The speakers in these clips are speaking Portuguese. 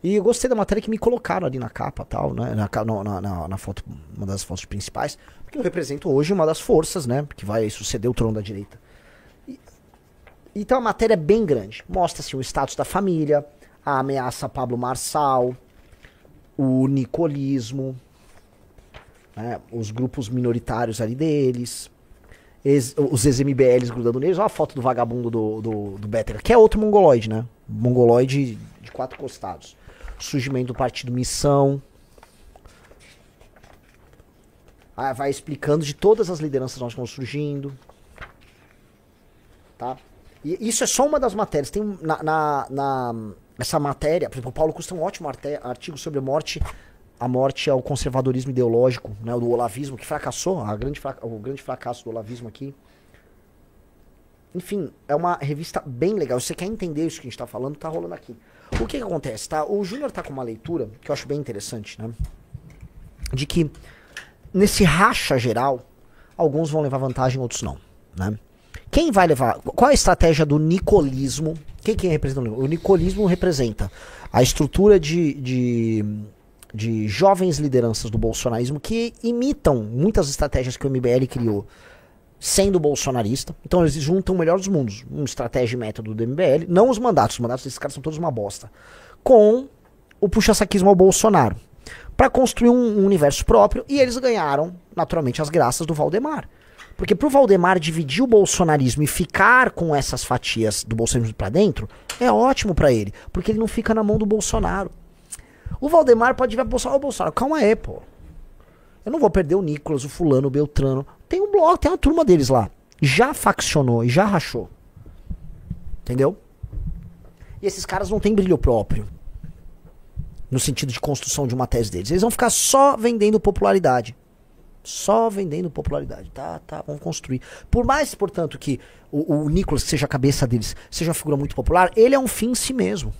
E eu gostei da matéria que me colocaram ali na capa, tal, né? Na foto, uma das fotos principais. Porque eu represento hoje uma das forças, né? Que vai suceder o trono da direita. Então a matéria é bem grande. Mostra assim, o status da família, a ameaça a Pablo Marçal, o nicolismo, né? Os grupos minoritários ali deles, os ex-MBLs grudando neles. Olha a foto do vagabundo do Bétega, que é outro mongoloide, né? Mongoloide de 4 costados. Surgimento do partido Missão. Vai explicando de todas as lideranças que estão surgindo. Tá? E isso é só uma das matérias. Tem essa matéria, por exemplo, o Paulo Custa tem um ótimo artigo sobre a morte ao conservadorismo ideológico, né, do olavismo, que fracassou, o grande fracasso do olavismo aqui. Enfim, é uma revista bem legal. Se você quer entender isso que a gente tá falando, tá rolando aqui. O que acontece, tá? O Júnior tá com uma leitura, que eu acho bem interessante, né? De que, nesse racha geral, alguns vão levar vantagem, outros não, né? Quem vai levar... Qual é a estratégia do nicolismo? Quem representa o nicolismo? O nicolismo representa a estrutura de jovens lideranças do bolsonarismo que imitam muitas estratégias que o MBL criou sendo bolsonarista. Então eles juntam o melhor dos mundos. Uma estratégia e método do MBL. Não os mandatos desses caras são todos uma bosta. Com o puxa-saquismo ao Bolsonaro. Para construir um universo próprio. E eles ganharam, naturalmente, as graças do Valdemar. Porque pro Valdemar dividir o bolsonarismo e ficar com essas fatias do bolsonarismo pra dentro, é ótimo pra ele. Porque ele não fica na mão do Bolsonaro. O Valdemar pode vir pro Bolsonaro. Ô, Bolsonaro, calma aí, pô. Eu não vou perder o Nicolas, o fulano, o Beltrano. Tem um bloco, tem uma turma deles lá. Já faccionou e já rachou. Entendeu? E esses caras não têm brilho próprio. No sentido de construção de uma tese deles. Eles vão ficar só vendendo popularidade. Só vendendo popularidade. Tá, vamos construir. Por mais, portanto, que o Nicolas, que seja a cabeça deles, seja uma figura muito popular, ele é um fim em si mesmo.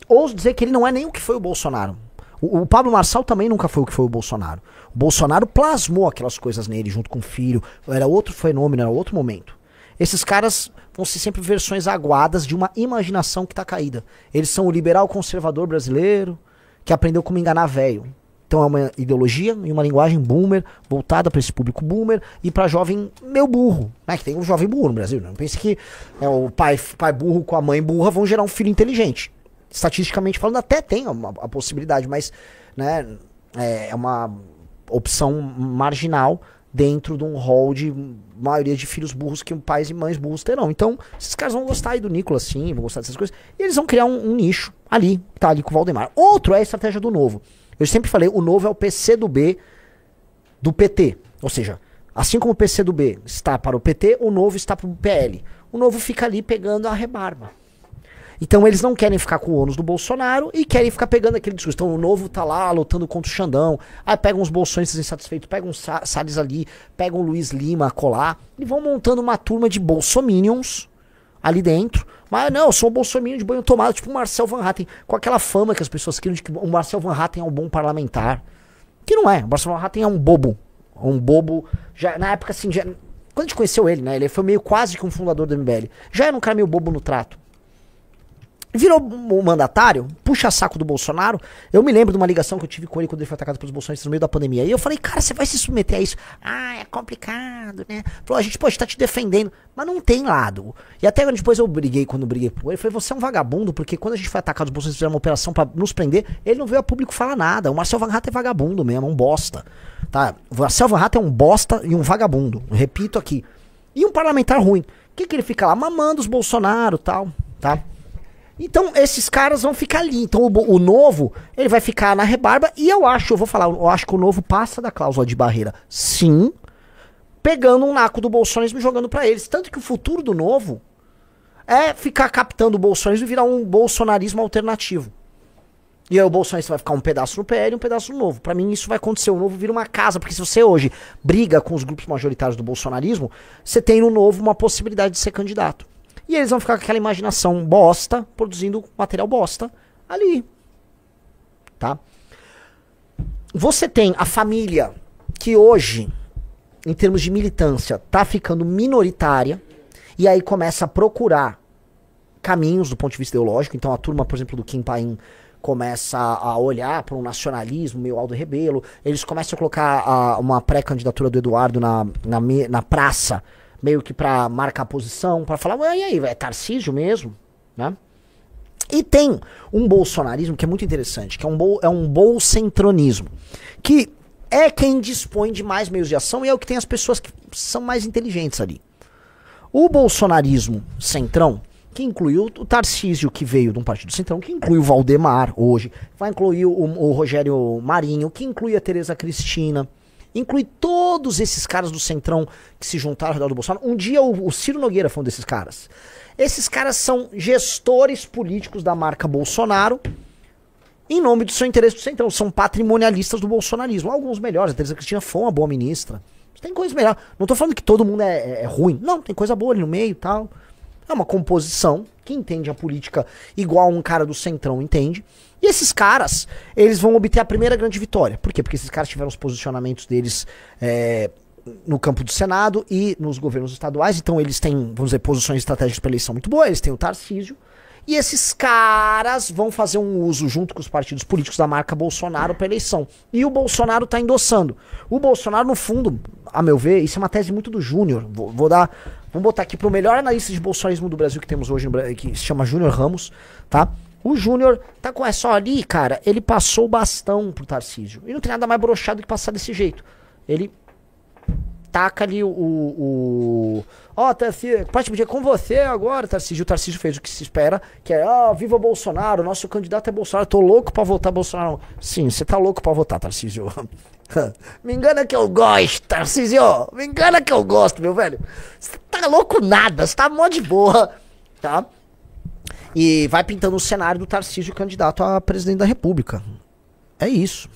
Ouso dizer que ele não é nem o que foi o Bolsonaro. O Pablo Marçal também nunca foi o que foi o Bolsonaro. O Bolsonaro plasmou aquelas coisas nele junto com o filho. Era outro fenômeno, era outro momento. Esses caras vão ser sempre versões aguadas de uma imaginação que tá caída. Eles são o liberal conservador brasileiro que aprendeu como enganar velho. Então é uma ideologia e uma linguagem boomer, voltada para esse público boomer e para jovem meio burro, né? Que tem um jovem burro no Brasil. Não pense que o pai burro com a mãe burra vão gerar um filho inteligente. Estatisticamente falando, até tem a possibilidade, mas né, é uma opção marginal dentro de um rol de maioria de filhos burros que pais e mães burros terão. Então, esses caras vão gostar aí do Nicolas, sim, vão gostar dessas coisas, e eles vão criar um nicho ali, que tá ali com o Valdemar. Outro é a estratégia do Novo. Eu sempre falei, o Novo é o PC do B do PT. Ou seja, assim como o PC do B está para o PT, o Novo está para o PL. O Novo fica ali pegando a rebarba. Então eles não querem ficar com o ônus do Bolsonaro e querem ficar pegando aquele discurso. Então o Novo tá lá lutando contra o Xandão. Aí pegam uns bolsonistas insatisfeitos, pegam um Salles ali, pegam o Luiz Lima a colar e vão montando uma turma de bolsominions ali dentro. Mas não, eu sou um bolsominion de banho tomado, tipo o Marcel Van Hatten, com aquela fama que as pessoas criam de que o Marcel Van Hatten é um bom parlamentar. Que não é. O Marcel Van Hatten é um bobo. Um bobo. Já, na época assim, quando a gente conheceu ele, né? Ele foi meio quase que um fundador do MBL. Já era um cara meio bobo no trato. Virou um mandatário, puxa saco do Bolsonaro. Eu me lembro de uma ligação que eu tive com ele quando ele foi atacado pelos bolsonaristas no meio da pandemia. E eu falei, cara, você vai se submeter a isso? Ah, é complicado, né? Falou, a gente tá te defendendo. Mas não tem lado. E até depois quando briguei com ele, eu falei, você é um vagabundo, porque quando a gente foi atacado, os bolsonaristas fizeram uma operação pra nos prender, ele não veio a público falar nada. O Marcel Van Hatten é vagabundo mesmo, é um bosta. Tá? O Marcel Van Hatten é um bosta e um vagabundo. Eu repito aqui. E um parlamentar ruim. O que ele fica lá? Mamando os Bolsonaro e tal, tá? Então, esses caras vão ficar ali. Então, o Novo, ele vai ficar na rebarba. E eu acho que o Novo passa da cláusula de barreira. Sim, pegando um naco do bolsonarismo e jogando pra eles. Tanto que o futuro do Novo é ficar captando o bolsonarismo e virar um bolsonarismo alternativo. E aí o bolsonarista vai ficar um pedaço no PL e um pedaço no Novo. Pra mim, isso vai acontecer. O Novo vira uma casa. Porque se você hoje briga com os grupos majoritários do bolsonarismo, você tem no Novo uma possibilidade de ser candidato. E eles vão ficar com aquela imaginação bosta, produzindo material bosta ali. Tá? Você tem a família que hoje, em termos de militância, tá ficando minoritária. E aí começa a procurar caminhos do ponto de vista ideológico. Então a turma, por exemplo, do Kim Paim começa a olhar para um nacionalismo meio Aldo Rebelo, eles começam a colocar uma pré-candidatura do Eduardo na praça, meio que para marcar a posição, para falar, e aí, é Tarcísio mesmo, né? E tem um bolsonarismo que é muito interessante, que é um bolcentronismo, que é quem dispõe de mais meios de ação e é o que tem as pessoas que são mais inteligentes ali. O bolsonarismo centrão, que inclui o Tarcísio, que veio de um partido centrão, que inclui o Valdemar hoje, vai incluir o Rogério Marinho, que inclui a Tereza Cristina, inclui todos esses caras do centrão que se juntaram ao redor do Bolsonaro. Um dia o Ciro Nogueira foi um desses caras. Esses caras são gestores políticos da marca Bolsonaro, em nome do seu interesse do centrão, são patrimonialistas do bolsonarismo. Alguns melhores, a Tereza Cristina foi uma boa ministra. Tem coisa melhor. Não tô falando que todo mundo é ruim. Não, tem coisa boa ali no meio e tal. É uma composição que entende a política igual um cara do centrão entende. E esses caras, eles vão obter a primeira grande vitória. Por quê? Porque esses caras tiveram os posicionamentos deles no campo do Senado e nos governos estaduais. Então eles têm, vamos dizer, posições estratégicas para eleição muito boas. Eles têm o Tarcísio. E esses caras vão fazer um uso, junto com os partidos políticos, da marca Bolsonaro para eleição. E o Bolsonaro tá endossando. O Bolsonaro, no fundo, a meu ver, isso é uma tese muito do Júnior. Vamos botar aqui pro melhor analista de bolsonarismo do Brasil que temos hoje no Brasil, que se chama Júnior Ramos, tá? O Júnior tá com essa ali, cara, ele passou o bastão pro Tarcísio. E não tem nada mais broxado que passar desse jeito. Ele taca ali Tarcísio, pode pedir com você agora, Tarcísio. O Tarcísio fez o que se espera, que é, viva Bolsonaro, nosso candidato é Bolsonaro, tô louco pra votar Bolsonaro. Sim, você tá louco pra votar, Tarcísio. Me engana que eu gosto, Tarcísio. Me engana que eu gosto, meu velho. Você tá louco nada, você tá mó de boa, tá? E vai pintando o cenário do Tarcísio candidato a presidente da República. É isso.